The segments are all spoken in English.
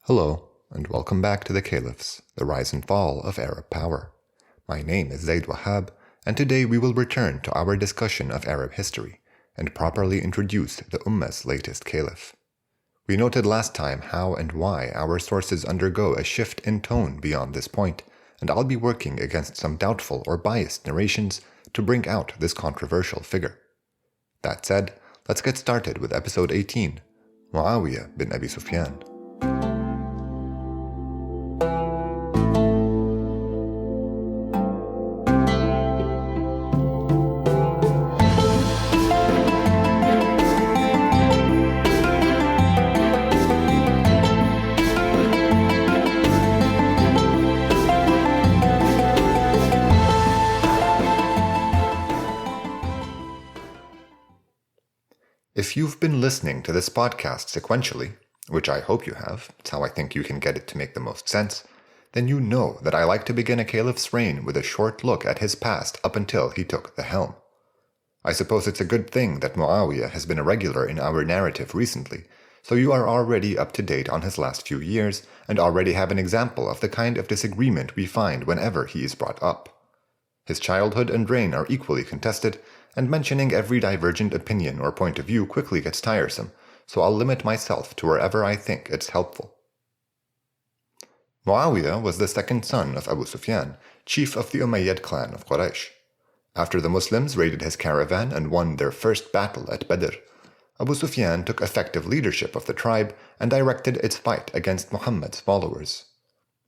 Hello, and welcome back to the Caliphs, the rise and fall of Arab power. My name is Zaid Wahab, and today we will return to our discussion of Arab history and properly introduce the Ummah's latest caliph. We noted last time how and why our sources undergo a shift in tone beyond this point, and I'll be working against some doubtful or biased narrations to bring out this controversial figure. That said, let's get started with episode 18, Muawiyah bin Abi Sufyan. If you've been listening to this podcast sequentially, which I hope you have, it's how I think you can get it to make the most sense, then you know that I like to begin a caliph's reign with a short look at his past up until he took the helm. I suppose it's a good thing that Muawiyah has been a regular in our narrative recently, so you are already up to date on his last few years and already have an example of the kind of disagreement we find whenever he is brought up. His childhood and reign are equally contested, and mentioning every divergent opinion or point of view quickly gets tiresome, so I'll limit myself to wherever I think it's helpful. Muawiyah was the second son of Abu Sufyan, chief of the Umayyad clan of Quraysh. After the Muslims raided his caravan and won their first battle at Badr, Abu Sufyan took effective leadership of the tribe and directed its fight against Muhammad's followers.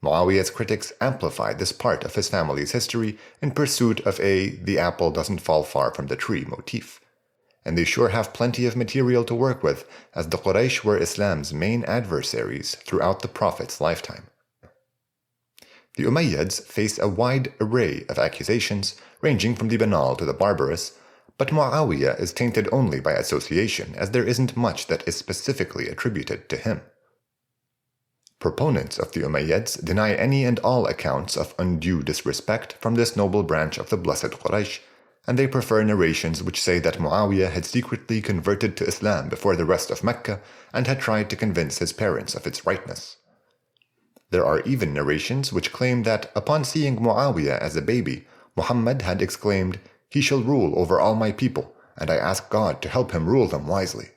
Muawiyah's critics amplified this part of his family's history in pursuit of the apple doesn't fall far from the tree motif. And they sure have plenty of material to work with, as the Quraysh were Islam's main adversaries throughout the Prophet's lifetime. The Umayyads face a wide array of accusations, ranging from the banal to the barbarous, but Muawiyah is tainted only by association, as there isn't much that is specifically attributed to him. Proponents of the Umayyads deny any and all accounts of undue disrespect from this noble branch of the blessed Quraysh, and they prefer narrations which say that Muawiyah had secretly converted to Islam before the rest of Mecca and had tried to convince his parents of its rightness. There are even narrations which claim that upon seeing Muawiyah as a baby, Muhammad had exclaimed, "He shall rule over all my people, and I ask God to help him rule them wisely."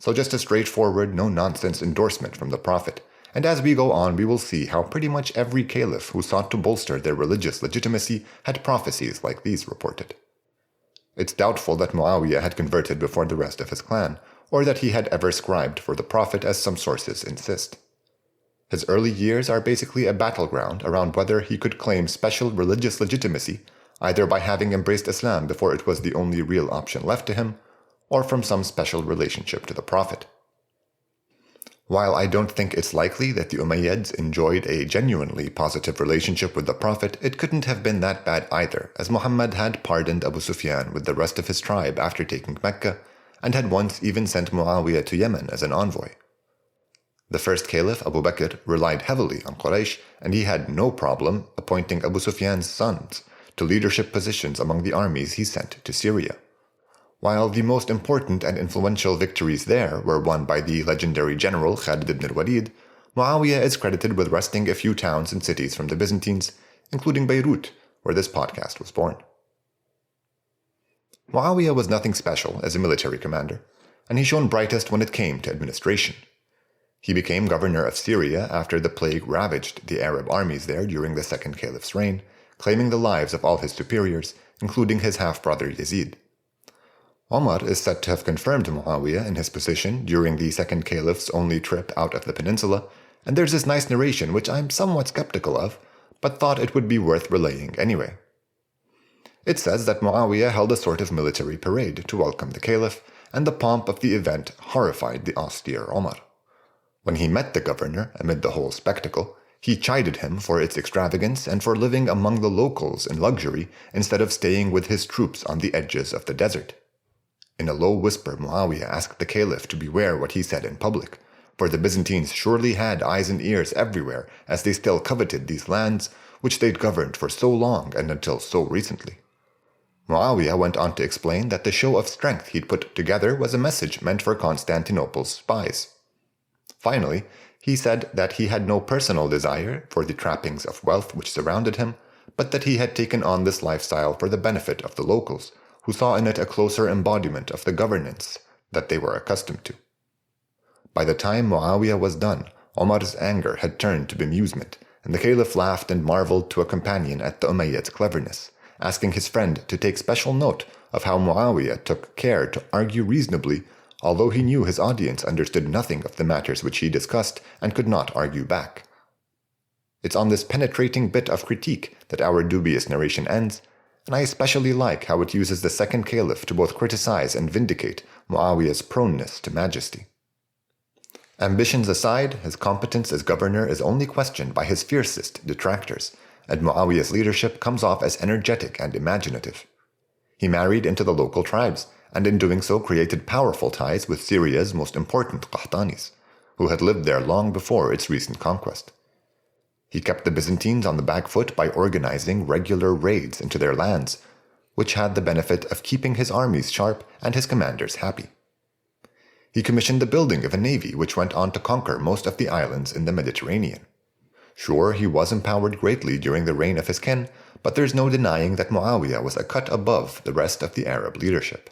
So just a straightforward, no-nonsense endorsement from the Prophet. And as we go on, we will see how pretty much every caliph who sought to bolster their religious legitimacy had prophecies like these reported. It's doubtful that Muawiyah had converted before the rest of his clan, or that he had ever scribed for the Prophet as some sources insist. His early years are basically a battleground around whether he could claim special religious legitimacy, either by having embraced Islam before it was the only real option left to him, or from some special relationship to the Prophet. While I don't think it's likely that the Umayyads enjoyed a genuinely positive relationship with the Prophet, it couldn't have been that bad either, as Muhammad had pardoned Abu Sufyan with the rest of his tribe after taking Mecca, and had once even sent Muawiyah to Yemen as an envoy. The first caliph, Abu Bakr, relied heavily on Quraysh, and he had no problem appointing Abu Sufyan's sons to leadership positions among the armies he sent to Syria. While the most important and influential victories there were won by the legendary general Khalid ibn al-Walid, Muawiyah is credited with wresting a few towns and cities from the Byzantines, including Beirut, where this podcast was born. Muawiyah was nothing special as a military commander, and he shone brightest when it came to administration. He became governor of Syria after the plague ravaged the Arab armies there during the second caliph's reign, claiming the lives of all his superiors, including his half-brother Yazid. Omar is said to have confirmed Muawiyah in his position during the second caliph's only trip out of the peninsula, and there's this nice narration which I'm somewhat skeptical of, but thought it would be worth relaying anyway. It says that Muawiyah held a sort of military parade to welcome the caliph, and the pomp of the event horrified the austere Omar. When he met the governor amid the whole spectacle, he chided him for its extravagance and for living among the locals in luxury instead of staying with his troops on the edges of the desert. In a low whisper, Muawiyah asked the caliph to beware what he said in public, for the Byzantines surely had eyes and ears everywhere as they still coveted these lands which they'd governed for so long and until so recently. Muawiyah went on to explain that the show of strength he'd put together was a message meant for Constantinople's spies. Finally, He said that he had no personal desire for the trappings of wealth which surrounded him, but that he had taken on this lifestyle for the benefit of the locals, who saw in it a closer embodiment of the governance that they were accustomed to. By the time Muawiyah was done, Omar's anger had turned to bemusement, and the caliph laughed and marveled to a companion at the Umayyad's cleverness, asking his friend to take special note of how Muawiyah took care to argue reasonably, although he knew his audience understood nothing of the matters which he discussed and could not argue back. It's on this penetrating bit of critique that our dubious narration ends, and I especially like how it uses the second caliph to both criticize and vindicate Muawiyah's proneness to majesty. Ambitions aside, his competence as governor is only questioned by his fiercest detractors, and Muawiyah's leadership comes off as energetic and imaginative. He married into the local tribes, and in doing so created powerful ties with Syria's most important Qahtanis, who had lived there long before its recent conquest. He kept the Byzantines on the back foot by organizing regular raids into their lands, which had the benefit of keeping his armies sharp and his commanders happy. He commissioned the building of a navy which went on to conquer most of the islands in the Mediterranean. Sure, he was empowered greatly during the reign of his kin, but there's no denying that Muawiyah was a cut above the rest of the Arab leadership.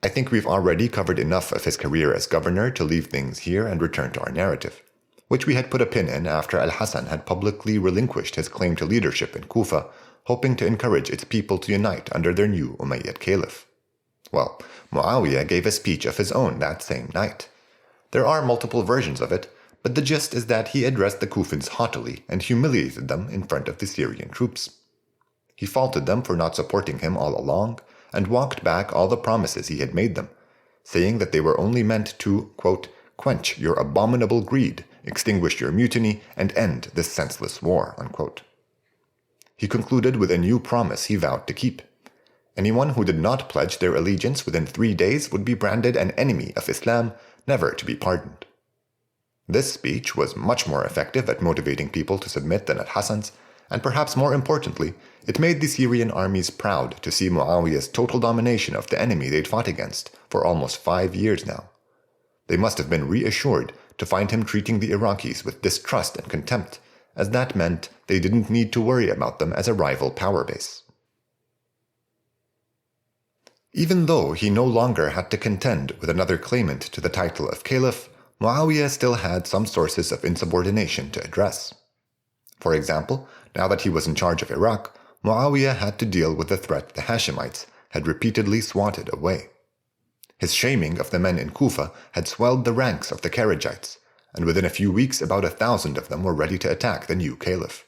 I think we've already covered enough of his career as governor to leave things here and return to our narrative, which we had put a pin in after Al-Hasan had publicly relinquished his claim to leadership in Kufa, hoping to encourage its people to unite under their new Umayyad caliph. Well, Muawiyah gave a speech of his own that same night. There are multiple versions of it, but the gist is that he addressed the Kufans haughtily and humiliated them in front of the Syrian troops. He faulted them for not supporting him all along, and walked back all the promises he had made them, saying that they were only meant to, quote, quench your abominable greed, extinguish your mutiny, and end this senseless war, unquote. He concluded with a new promise he vowed to keep. Anyone who did not pledge their allegiance within 3 days would be branded an enemy of Islam, never to be pardoned. This speech was much more effective at motivating people to submit than Al-Hasan's, and perhaps more importantly, it made the Syrian armies proud to see Muawiyah's total domination of the enemy they'd fought against for almost 5 years now. They must have been reassured to find him treating the Iraqis with distrust and contempt, as that meant they didn't need to worry about them as a rival power base. Even though he no longer had to contend with another claimant to the title of caliph, Muawiyah still had some sources of insubordination to address. For example, now that he was in charge of Iraq, Muawiyah had to deal with the threat the Hashemites had repeatedly swatted away. His shaming of the men in Kufa had swelled the ranks of the Kharijites, and within a few weeks about 1,000 of them were ready to attack the new caliph.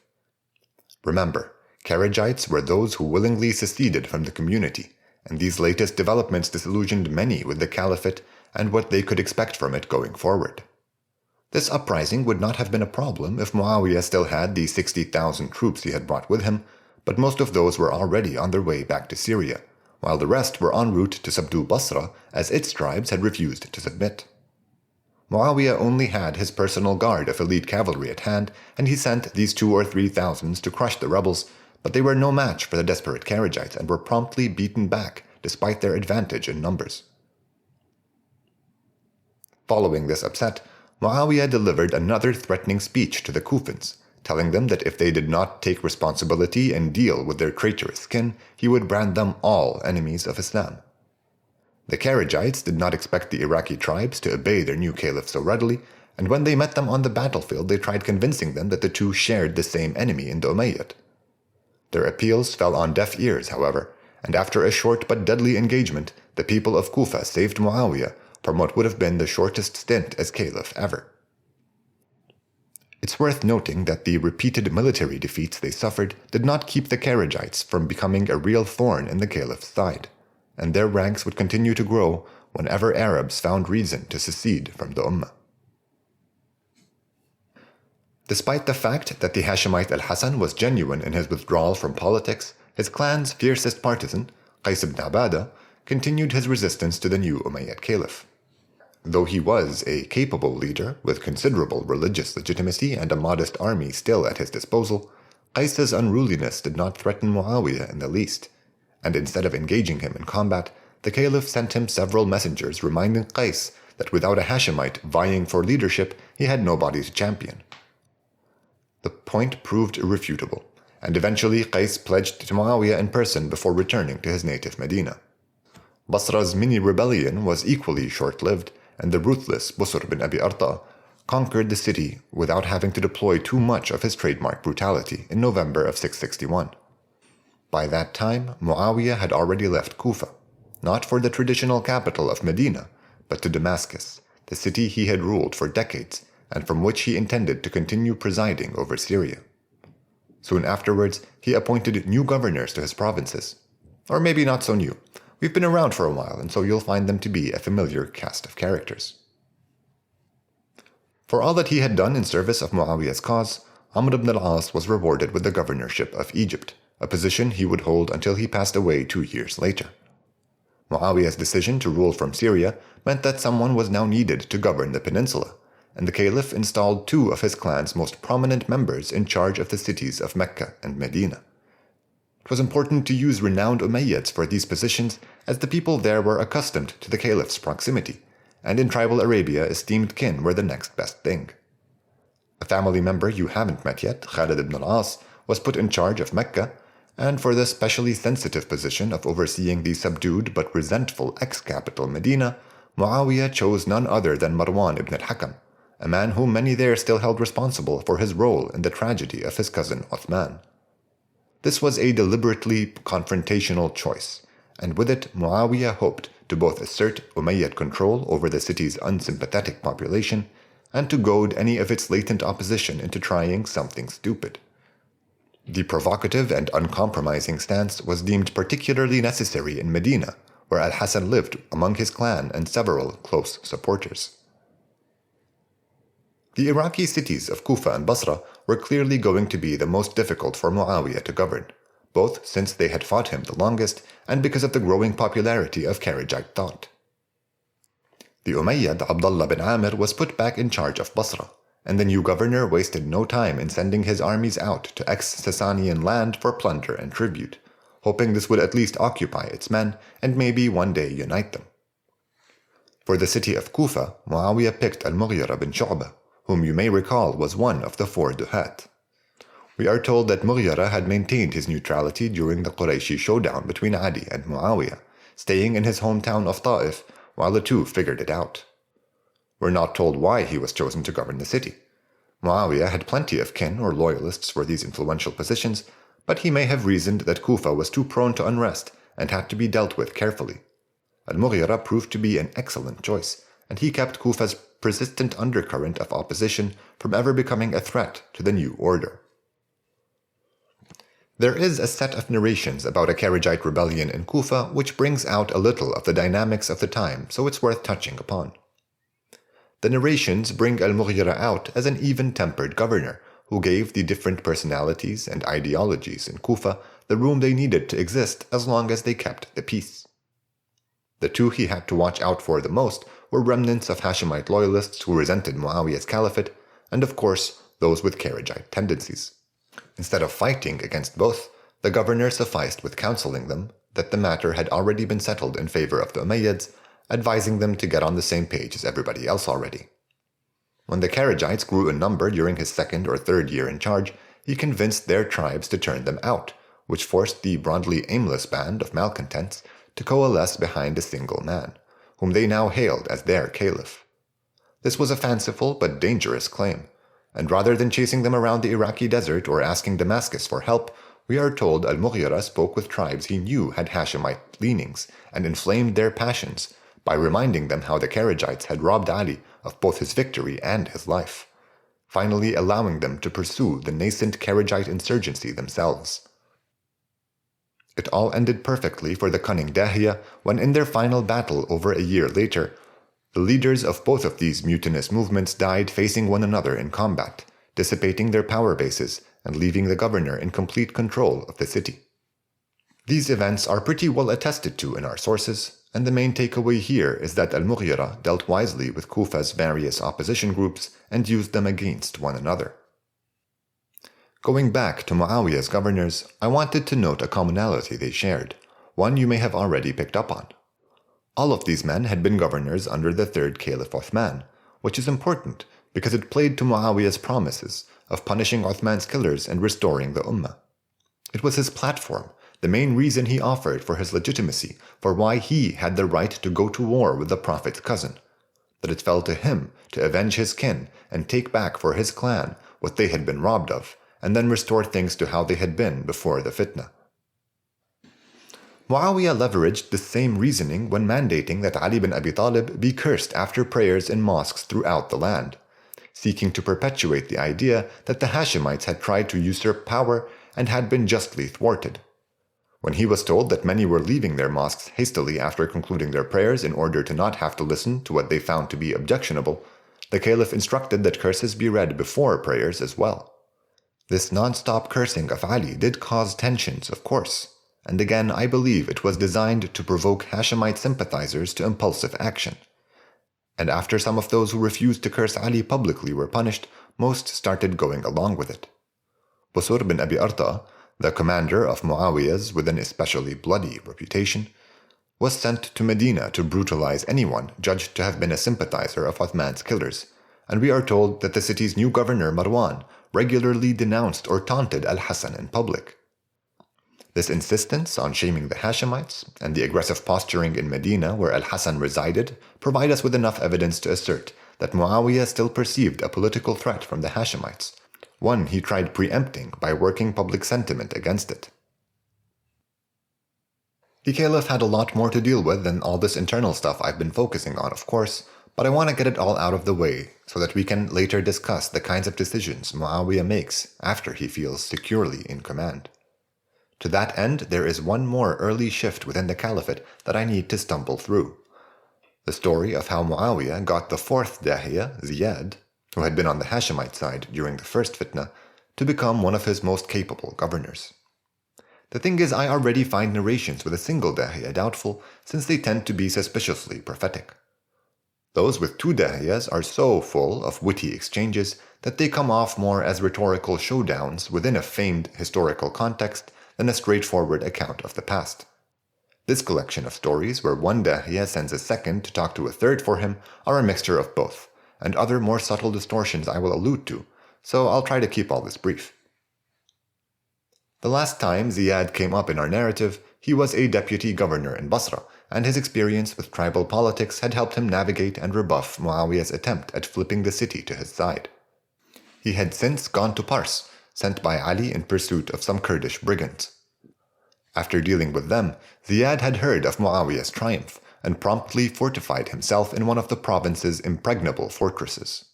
Remember, Kharijites were those who willingly seceded from the community, and these latest developments disillusioned many with the caliphate and what they could expect from it going forward. This uprising would not have been a problem if Muawiyah still had the 60,000 troops he had brought with him, but most of those were already on their way back to Syria, while the rest were en route to subdue Basra as its tribes had refused to submit. Muawiyah only had his personal guard of elite cavalry at hand, and he sent these 2,000 or 3,000 to crush the rebels, but they were no match for the desperate Kharijites and were promptly beaten back despite their advantage in numbers. Following this upset, Muawiyah delivered another threatening speech to the Kufans, telling them that if they did not take responsibility and deal with their traitorous kin, he would brand them all enemies of Islam. The Kharijites did not expect the Iraqi tribes to obey their new caliph so readily, and when they met them on the battlefield they tried convincing them that the two shared the same enemy in the Umayyad. Their appeals fell on deaf ears, however, and after a short but deadly engagement, the people of Kufa saved Muawiyah from what would have been the shortest stint as caliph ever. It's worth noting that the repeated military defeats they suffered did not keep the Kharijites from becoming a real thorn in the caliph's side, and their ranks would continue to grow whenever Arabs found reason to secede from the umma. Despite the fact that the Hashemite Al-Hasan was genuine in his withdrawal from politics, his clan's fiercest partisan, Qais ibn Abada, continued his resistance to the new Umayyad caliph. Though he was a capable leader with considerable religious legitimacy and a modest army still at his disposal, Qais's unruliness did not threaten Muawiyah in the least, and instead of engaging him in combat, the caliph sent him several messengers reminding Qais that without a Hashemite vying for leadership, he had nobody to champion. The point proved irrefutable, and eventually Qais pledged to Muawiyah in person before returning to his native Medina. Basra's mini-rebellion was equally short-lived, and the ruthless Busr bin Abi Arta conquered the city without having to deploy too much of his trademark brutality in November of 661. By that time, Muawiyah had already left Kufa, not for the traditional capital of Medina, but to Damascus, the city he had ruled for decades, and from which he intended to continue presiding over Syria. Soon afterwards, he appointed new governors to his provinces. Or maybe not so new. We've been around for a while, and so you'll find them to be a familiar cast of characters. For all that he had done in service of Muawiyah's cause, Amr ibn al-As was rewarded with the governorship of Egypt, a position he would hold until he passed away 2 years later. Muawiyah's decision to rule from Syria meant that someone was now needed to govern the peninsula, and the caliph installed 2 of his clan's most prominent members in charge of the cities of Mecca and Medina. It was important to use renowned Umayyads for these positions, as the people there were accustomed to the caliph's proximity, and in tribal Arabia esteemed kin were the next best thing. A family member you haven't met yet, Khalid ibn al-As, was put in charge of Mecca, and for the specially sensitive position of overseeing the subdued but resentful ex-capital Medina, Muawiyah chose none other than Marwan ibn al-Hakam, a man whom many there still held responsible for his role in the tragedy of his cousin Uthman. This was a deliberately confrontational choice, and with it Muawiyah hoped to both assert Umayyad control over the city's unsympathetic population and to goad any of its latent opposition into trying something stupid. The provocative and uncompromising stance was deemed particularly necessary in Medina, where al-Hasan lived among his clan and several close supporters. The Iraqi cities of Kufa and Basra were clearly going to be the most difficult for Muawiyah to govern, both since they had fought him the longest and because of the growing popularity of Kharijite thought. The Umayyad Abdullah bin Amir was put back in charge of Basra, and the new governor wasted no time in sending his armies out to ex-Sasanian land for plunder and tribute, hoping this would at least occupy its men and maybe one day unite them. For the city of Kufa, Muawiyah picked al-Mughira bin Shu'bah, whom you may recall was one of the 4 Duhat. We are told that Mughira had maintained his neutrality during the Qurayshi showdown between Adi and Muawiyah, staying in his hometown of Ta'if while the two figured it out. We're not told why he was chosen to govern the city. Muawiyah had plenty of kin or loyalists for these influential positions, but he may have reasoned that Kufa was too prone to unrest and had to be dealt with carefully. Al-Mughira proved to be an excellent choice, and he kept Kufa's persistent undercurrent of opposition from ever becoming a threat to the new order. There is a set of narrations about a Kharijite rebellion in Kufa which brings out a little of the dynamics of the time, so it's worth touching upon. The narrations bring al-Mughira out as an even-tempered governor who gave the different personalities and ideologies in Kufa the room they needed to exist as long as they kept the peace. The 2 he had to watch out for the most were remnants of Hashemite loyalists who resented Muawiyah's caliphate, and of course those with Kharijite tendencies. Instead of fighting against both, the governor sufficed with counseling them that the matter had already been settled in favor of the Umayyads, advising them to get on the same page as everybody else already. When the Kharijites grew in number during his 2nd or 3rd year in charge, he convinced their tribes to turn them out, which forced the broadly aimless band of malcontents to coalesce behind a single man, whom they now hailed as their caliph. This was a fanciful but dangerous claim, and rather than chasing them around the Iraqi desert or asking Damascus for help, we are told al-Mughira spoke with tribes he knew had Hashemite leanings and inflamed their passions by reminding them how the Kharijites had robbed Ali of both his victory and his life, finally allowing them to pursue the nascent Kharijite insurgency themselves. It all ended perfectly for the cunning Dahiya when in their final battle over a year later, the leaders of both of these mutinous movements died facing one another in combat, dissipating their power bases and leaving the governor in complete control of the city. These events are pretty well attested to in our sources, and the main takeaway here is that al-Mughira dealt wisely with Kufa's various opposition groups and used them against one another. Going back to Muawiyah's governors, I wanted to note a commonality they shared, one you may have already picked up on. All of these men had been governors under the third Caliph Uthman, which is important because it played to Muawiyah's promises of punishing Uthman's killers and restoring the Ummah. It was his platform, the main reason he offered for his legitimacy, for why he had the right to go to war with the Prophet's cousin, that it fell to him to avenge his kin and take back for his clan what they had been robbed of, and then restore things to how they had been before the fitna. Muawiyah leveraged the same reasoning when mandating that Ali bin Abi Talib be cursed after prayers in mosques throughout the land, seeking to perpetuate the idea that the Hashemites had tried to usurp power and had been justly thwarted. When he was told that many were leaving their mosques hastily after concluding their prayers in order to not have to listen to what they found to be objectionable, the Caliph instructed that curses be read before prayers as well. This non-stop cursing of Ali did cause tensions, of course, and again I believe it was designed to provoke Hashemite sympathizers to impulsive action. And after some of those who refused to curse Ali publicly were punished, most started going along with it. Busur bin Abi Arta, the commander of Muawiyah's with an especially bloody reputation, was sent to Medina to brutalize anyone judged to have been a sympathizer of Uthman's killers, and we are told that the city's new governor Marwan regularly denounced or taunted Al-Hassan in public. This insistence on shaming the Hashemites and the aggressive posturing in Medina where Al-Hassan resided provide us with enough evidence to assert that Muawiyah still perceived a political threat from the Hashemites, one he tried preempting by working public sentiment against it. The Caliph had a lot more to deal with than all this internal stuff I've been focusing on, of course, but I want to get it all out of the way so that we can later discuss the kinds of decisions Muawiyah makes after he feels securely in command. To that end, there is one more early shift within the Caliphate that I need to stumble through. The story of how Muawiyah got the fourth Dahiya, Ziyad, who had been on the Hashemite side during the first fitna, to become one of his most capable governors. The thing is, I already find narrations with a single Dahiya doubtful, since they tend to be suspiciously prophetic. Those with two Dahiyas are so full of witty exchanges that they come off more as rhetorical showdowns within a famed historical context than a straightforward account of the past. This collection of stories where one Dahiya sends a second to talk to a third for him are a mixture of both, and other more subtle distortions I will allude to, so I'll try to keep all this brief. The last time Ziyad came up in our narrative, he was a deputy governor in Basra, and his experience with tribal politics had helped him navigate and rebuff Muawiyah's attempt at flipping the city to his side. He had since gone to Pars, sent by Ali in pursuit of some Kurdish brigands. After dealing with them, Ziyad had heard of Muawiyah's triumph and promptly fortified himself in one of the province's impregnable fortresses.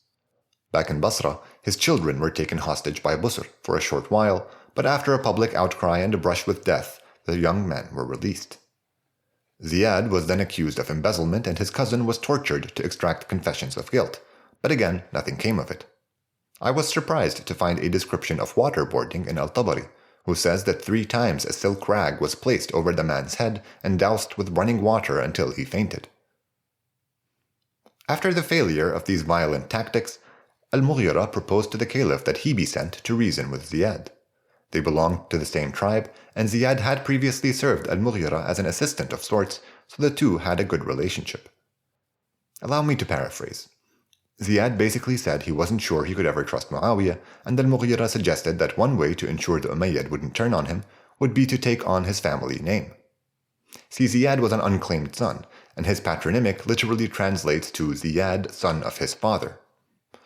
Back in Basra, his children were taken hostage by Busr for a short while, but after a public outcry and a brush with death, the young men were released. Ziyad was then accused of embezzlement and his cousin was tortured to extract confessions of guilt, but again, nothing came of it. I was surprised to find a description of waterboarding in Al-Tabari, who says that 3 times a silk rag was placed over the man's head and doused with running water until he fainted. After the failure of these violent tactics, Al-Mughira proposed to the Caliph that he be sent to reason with Ziyad. They belonged to the same tribe, and Ziyad had previously served Al-Mughira as an assistant of sorts, so the two had a good relationship. Allow me to paraphrase. Ziyad basically said he wasn't sure he could ever trust Muawiyah, and Al-Mughira suggested that one way to ensure the Umayyad wouldn't turn on him would be to take on his family name. See, Ziyad was an unclaimed son, and his patronymic literally translates to Ziyad, son of his father.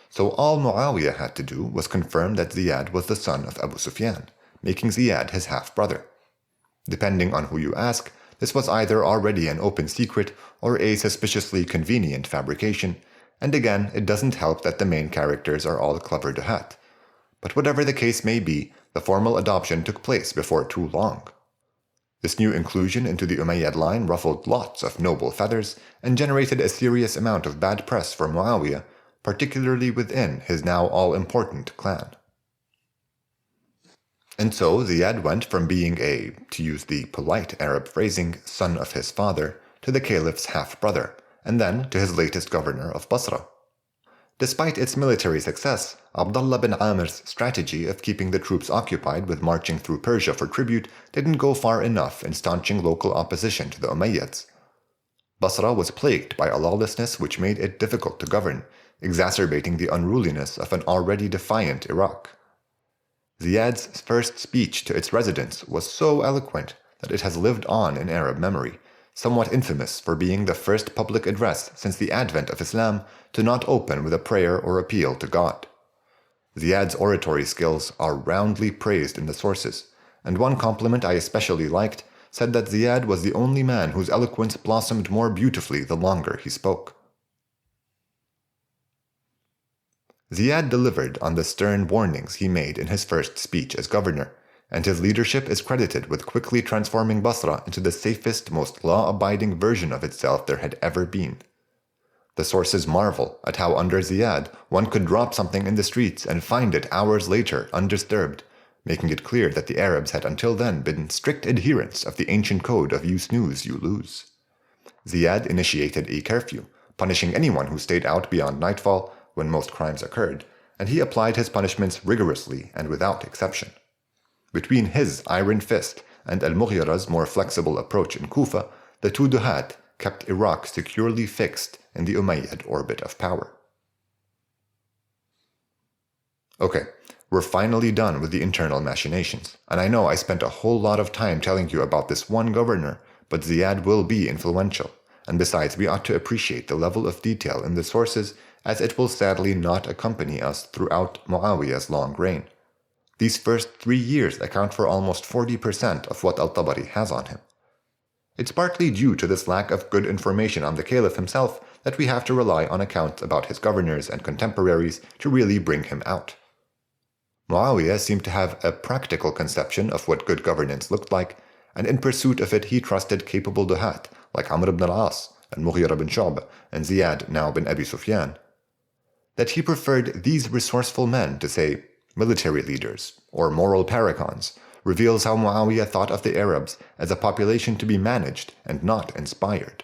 So all Muawiyah had to do was confirm that Ziyad was the son of Abu Sufyan, making Ziyad his half-brother. Depending on who you ask, this was either already an open secret or a suspiciously convenient fabrication, and again, it doesn't help that the main characters are all clever to hat. But whatever the case may be, the formal adoption took place before too long. This new inclusion into the Umayyad line ruffled lots of noble feathers and generated a serious amount of bad press for Muawiyah, particularly within his now all-important clan. And so Ziyad went from being a, to use the polite Arab phrasing, son of his father, to the Caliph's half-brother, and then to his latest governor of Basra. Despite its military success, Abdullah bin Amir's strategy of keeping the troops occupied with marching through Persia for tribute didn't go far enough in staunching local opposition to the Umayyads. Basra was plagued by a lawlessness which made it difficult to govern, exacerbating the unruliness of an already defiant Iraq. Ziyad's first speech to its residents was so eloquent that it has lived on in Arab memory, somewhat infamous for being the first public address since the advent of Islam to not open with a prayer or appeal to God. Ziyad's oratory skills are roundly praised in the sources, and one compliment I especially liked said that Ziyad was the only man whose eloquence blossomed more beautifully the longer he spoke. Ziyad delivered on the stern warnings he made in his first speech as governor, and his leadership is credited with quickly transforming Basra into the safest, most law-abiding version of itself there had ever been. The sources marvel at how under Ziyad one could drop something in the streets and find it hours later undisturbed, making it clear that the Arabs had until then been strict adherents of the ancient code of you snooze, you lose. Ziyad initiated a curfew, punishing anyone who stayed out beyond nightfall when most crimes occurred, and he applied his punishments rigorously and without exception. Between his iron fist and al-Mughira's more flexible approach in Kufa, the two duhat kept Iraq securely fixed in the Umayyad orbit of power. Okay, we're finally done with the internal machinations, and I know I spent a whole lot of time telling you about this one governor, but Ziyad will be influential, and besides we ought to appreciate the level of detail in the sources as it will sadly not accompany us throughout Muawiyah's long reign. These first 3 years account for almost 40% of what al-Tabari has on him. It's partly due to this lack of good information on the caliph himself that we have to rely on accounts about his governors and contemporaries to really bring him out. Muawiyah seemed to have a practical conception of what good governance looked like, and in pursuit of it he trusted capable duhat like Amr ibn al-As, and Mughira bin Shu'bah, and Ziyad now bin Abi Sufyan. That he preferred these resourceful men to, say, military leaders or moral paragons reveals how Muawiyah thought of the Arabs as a population to be managed and not inspired.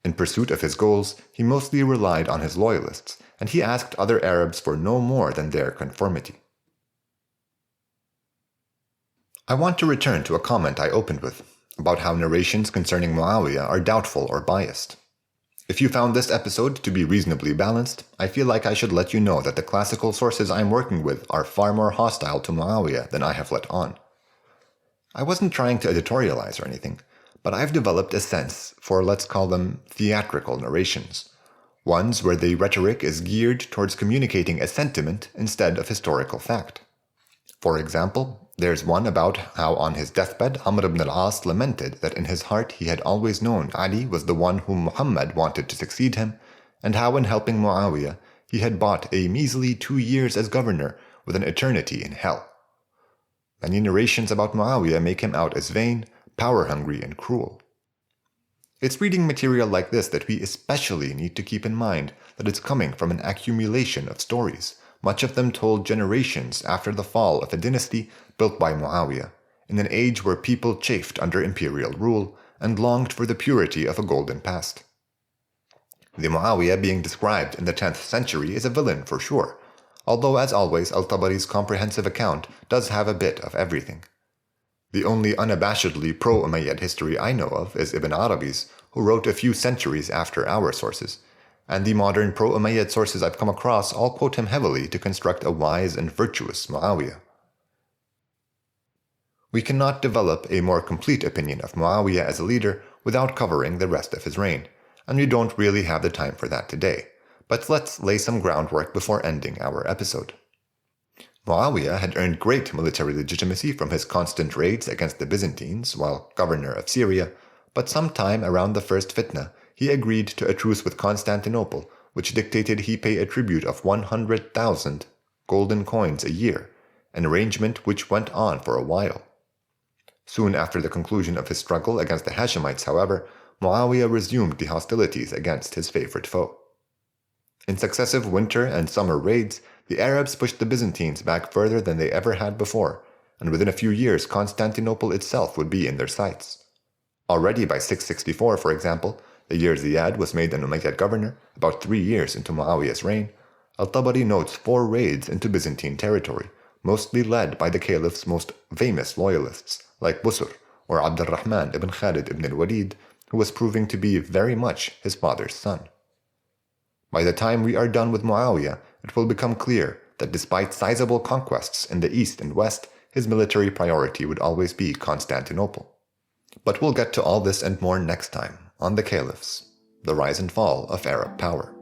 In pursuit of his goals, he mostly relied on his loyalists, and he asked other Arabs for no more than their conformity. I want to return to a comment I opened with, about how narrations concerning Muawiyah are doubtful or biased. If you found this episode to be reasonably balanced, I feel like I should let you know that the classical sources I'm working with are far more hostile to Muawiyah than I have let on. I wasn't trying to editorialize or anything, but I've developed a sense for, let's call them, theatrical narrations, ones where the rhetoric is geared towards communicating a sentiment instead of historical fact. For example, there's one about how on his deathbed Amr ibn al-As lamented that in his heart he had always known Ali was the one whom Muhammad wanted to succeed him, and how in helping Muawiyah he had bought a measly 2 years as governor with an eternity in hell. Many narrations about Muawiyah make him out as vain, power-hungry, and cruel. It's reading material like this that we especially need to keep in mind that it's coming from an accumulation of stories, much of them told generations after the fall of a dynasty built by Muawiyah, in an age where people chafed under imperial rule and longed for the purity of a golden past. The Muawiyah being described in the 10th century is a villain for sure, although as always al-Tabari's comprehensive account does have a bit of everything. The only unabashedly pro-Umayyad history I know of is Ibn Arabi's, who wrote a few centuries after our sources, and the modern pro-Umayyad sources I've come across all quote him heavily to construct a wise and virtuous Muawiyah. We cannot develop a more complete opinion of Muawiyah as a leader without covering the rest of his reign, and we don't really have the time for that today, but let's lay some groundwork before ending our episode. Muawiyah had earned great military legitimacy from his constant raids against the Byzantines while governor of Syria, but sometime around the first fitna, he agreed to a truce with Constantinople, which dictated he pay a tribute of 100,000 golden coins a year, an arrangement which went on for a while. Soon after the conclusion of his struggle against the Hashemites, however, Muawiyah resumed the hostilities against his favorite foe. In successive winter and summer raids, the Arabs pushed the Byzantines back further than they ever had before, and within a few years Constantinople itself would be in their sights. Already by 664, for example, the year Ziyad was made an Umayyad governor, about 3 years into Muawiyah's reign, al-Tabari notes 4 raids into Byzantine territory, mostly led by the caliph's most famous loyalists, like Busr or Abd al-Rahman ibn Khalid ibn al-Walid, who was proving to be very much his father's son. By the time we are done with Muawiyah, it will become clear that despite sizable conquests in the east and west, his military priority would always be Constantinople. But we'll get to all this and more next time on the Caliphs, the rise and fall of Arab power.